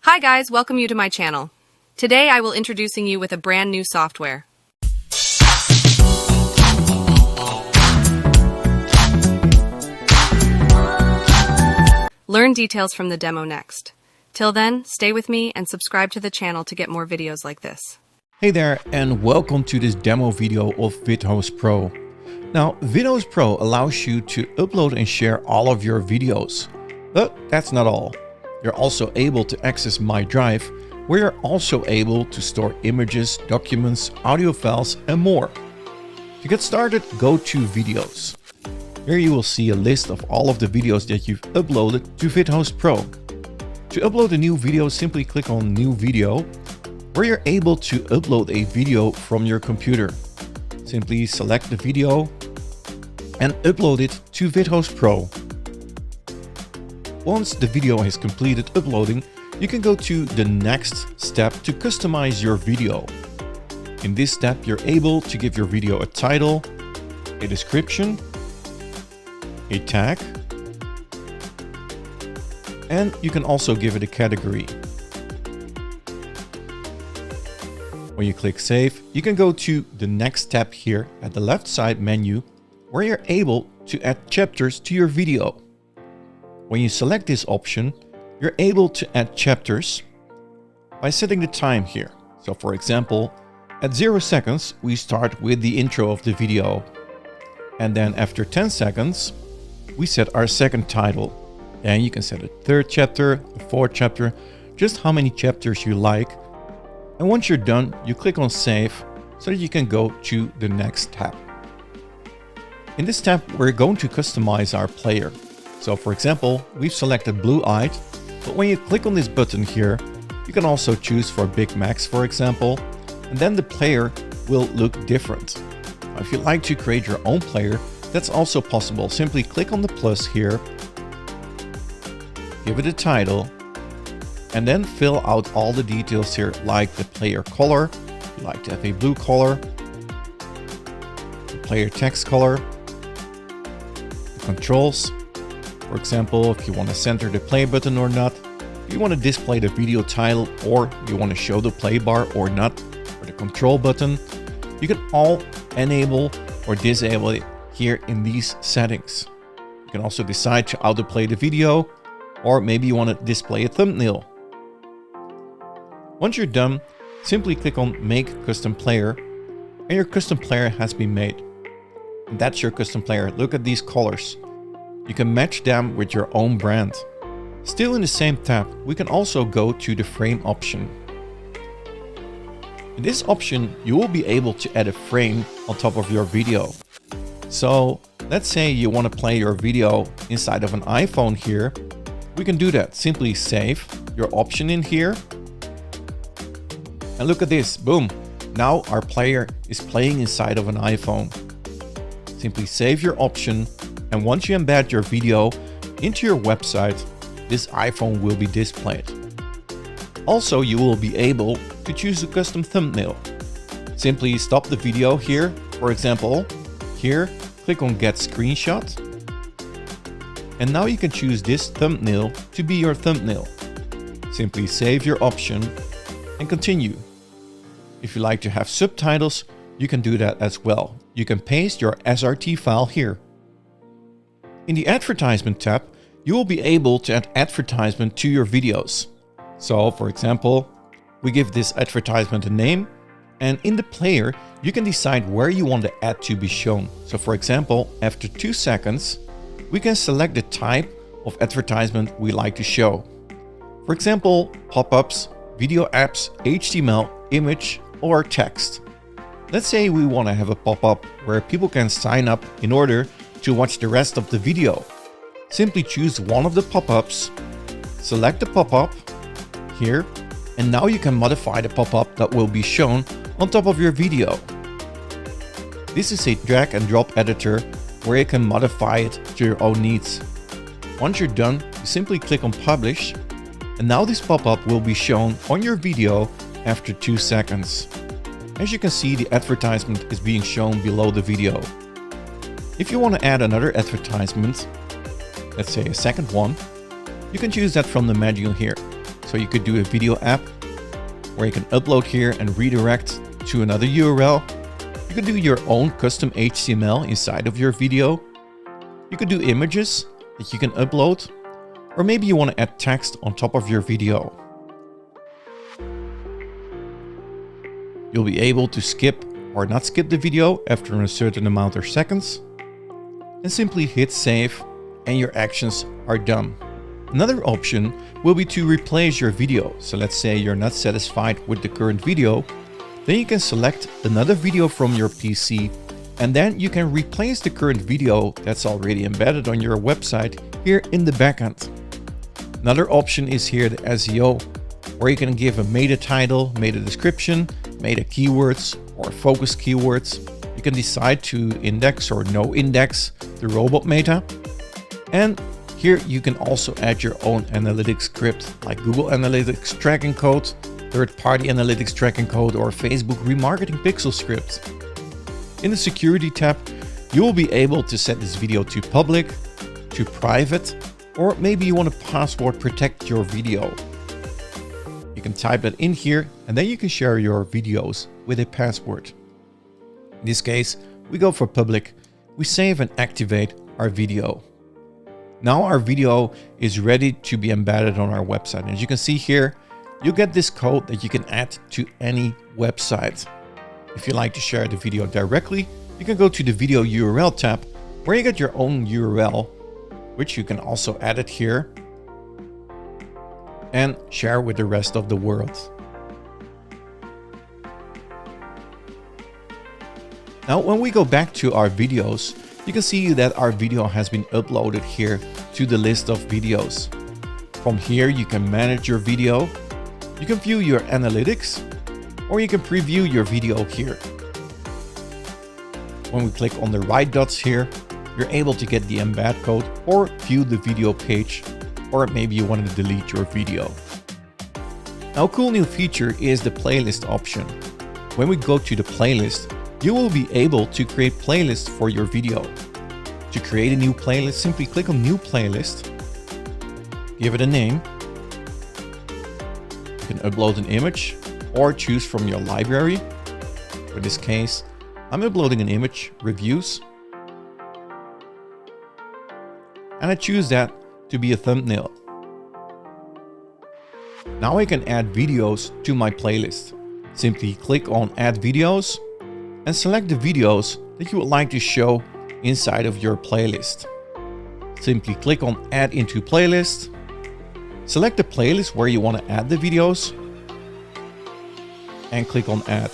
Hi guys, welcome you to my channel. Today I will introducing you with a brand new software. Learn details from the demo next. Till then, stay with me and subscribe to the channel to get more videos like this. Hey there, and welcome to this demo video of VidHostPro. Now, VidHostPro allows you to upload and share all of your videos. But that's not all. You're also able to access My Drive, where you're also able to store images, documents, audio files, and more. To get started, go to Videos. Here you will see a list of all of the videos that you've uploaded to VidHostPro. To upload a new video, simply click on New Video, where you're able to upload a video from your computer. Simply select the video and upload it to VidHostPro. Once the video is completed uploading, you can go to the next step to customize your video. In this step, you're able to give your video a title, a description, a tag, and you can also give it a category. When you click Save, you can go to the next tab here at the left side menu, where you're able to add chapters to your video. When you select this option, you're able to add chapters by setting the time here. So for example, at 0 seconds, we start with the intro of the video. And then after 10 seconds, we set our second title. And you can set a third chapter, a fourth chapter, just how many chapters you like. And once you're done, you click on Save so that you can go to the next tab. In this tab, we're going to customize our player. So for example, we've selected blue-eyed, but when you click on this button here, you can also choose for Big Max, for example, and then the player will look different. Now, if you'd like to create your own player, that's also possible. Simply click on the plus here, give it a title, and then fill out all the details here, like the player color. If you like to have a blue color, the player text color, the controls. For example, if you want to center the play button or not, if you want to display the video title, or you want to show the play bar or not, or the control button, you can all enable or disable it here in these settings. You can also decide to autoplay the video, or maybe you want to display a thumbnail. Once you're done, simply click on Make Custom Player, and your custom player has been made. And that's your custom player. Look at these colors. You can match them with your own brand. Still in the same tab, we can also go to the frame option. In this option, you will be able to add a frame on top of your video. So let's say you want to play your video inside of an iPhone here. We can do that. Simply save your option in here. And look at this, boom. Now our player is playing inside of an iPhone. Simply save your option. And once you embed your video into your website, this iPhone will be displayed. Also, you will be able to choose a custom thumbnail. Simply stop the video here. For example, here, click on Get Screenshot. And now you can choose this thumbnail to be your thumbnail. Simply save your option and continue. If you like to have subtitles, you can do that as well. You can paste your SRT file here. In the Advertisement tab, you will be able to add advertisement to your videos. So, for example, we give this advertisement a name, and in the player, you can decide where you want the ad to be shown. So, for example, after 2 seconds, we can select the type of advertisement we like to show. For example, pop-ups, video apps, HTML, image, or text. Let's say we want to have a pop-up where people can sign up in order to watch the rest of the video. Simply choose one of the pop-ups, select the pop-up here, and now you can modify the pop-up that will be shown on top of your video. This is a drag and drop editor where you can modify it to your own needs. Once you're done, you simply click on Publish, and now this pop-up will be shown on your video after 2 seconds. As you can see, the advertisement is being shown below the video. If you want to add another advertisement, let's say a second one, you can choose that from the menu here. So So you could do a video app where you can upload here and redirect to another URL. You can do your own custom HTML inside of your video. You could do images that you can upload, or maybe you want to add text on top of your video. You'll be able to skip or not skip the video after a certain amount of seconds, and simply hit save and your actions are done. Another option will be to replace your video. So let's say you're not satisfied with the current video, then you can select another video from your PC, and then you can replace the current video that's already embedded on your website here in the backend. Another option is here the SEO, where you can give a meta title, meta description, meta keywords or focus keywords. You can decide to index or no index the robot meta. And here you can also add your own analytics script like Google Analytics tracking code, third-party analytics tracking code, or Facebook remarketing pixel script. In the security tab, you will be able to set this video to public, to private, or maybe you want to password protect your video. You can type that in here and then you can share your videos with a password. In this case, we go for public. We save and activate our video. Now our video is ready to be embedded on our website. And as you can see here, you get this code that you can add to any website. If you like to share the video directly, you can go to the video URL tab where you get your own URL, which you can also add it here and share with the rest of the world. Now, when we go back to our videos, you can see that our video has been uploaded here to the list of videos. From here, you can manage your video, you can view your analytics, or you can preview your video here. When we click on the right dots here, you're able to get the embed code or view the video page, or maybe you want to delete your video. Now, a cool new feature is the playlist option. When we go to the playlist, you will be able to create playlists for your video. To create a new playlist, simply click on New Playlist, give it a name. You can upload an image or choose from your library. For this case, I'm uploading an image, reviews, and I choose that to be a thumbnail. Now I can add videos to my playlist. Simply click on Add Videos and select the videos that you would like to show inside of your playlist. Simply click on Add into Playlist, select the playlist where you want to add the videos, and click on Add.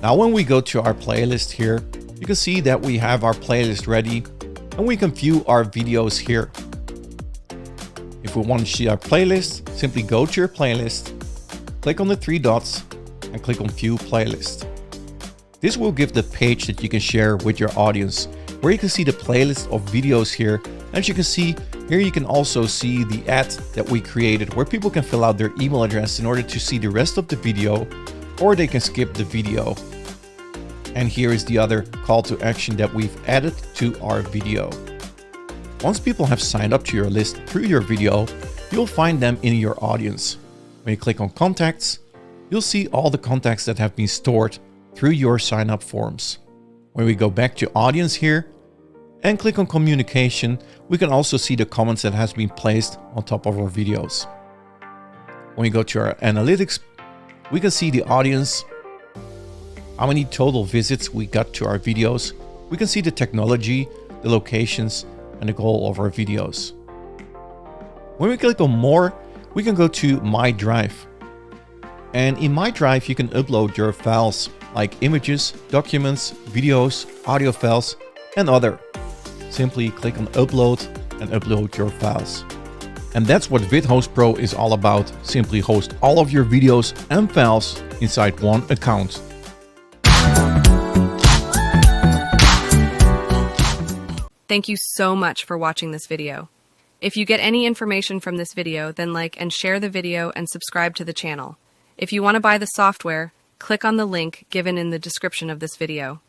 Now when we go to our playlist here, you can see that we have our playlist ready and we can view our videos here. If we want to see our playlist, simply go to your playlist, click on the three dots and click on View Playlist. This will give the page that you can share with your audience, where you can see the playlist of videos here. As you can see, here you can also see the ad that we created, where people can fill out their email address in order to see the rest of the video, or they can skip the video. And here is the other call to action that we've added to our video. Once people have signed up to your list through your video, you'll find them in your audience. When you click on Contacts, you'll see all the contacts that have been stored through your sign up forms. When we go back to Audience here and click on Communication, we can also see the comments that has been placed on top of our videos. When we go to our Analytics, we can see the audience, how many total visits we got to our videos. We can see the technology, the locations, and the goal of our videos. When we click on More, we can go to My Drive. And in My Drive, you can upload your files like images, documents, videos, audio files, and other. Simply click on Upload and upload your files. And that's what VidHostPro is all about. Simply host all of your videos and files inside one account. Thank you so much for watching this video. If you get any information from this video, then like and share the video and subscribe to the channel. If you want to buy the software, click on the link given in the description of this video.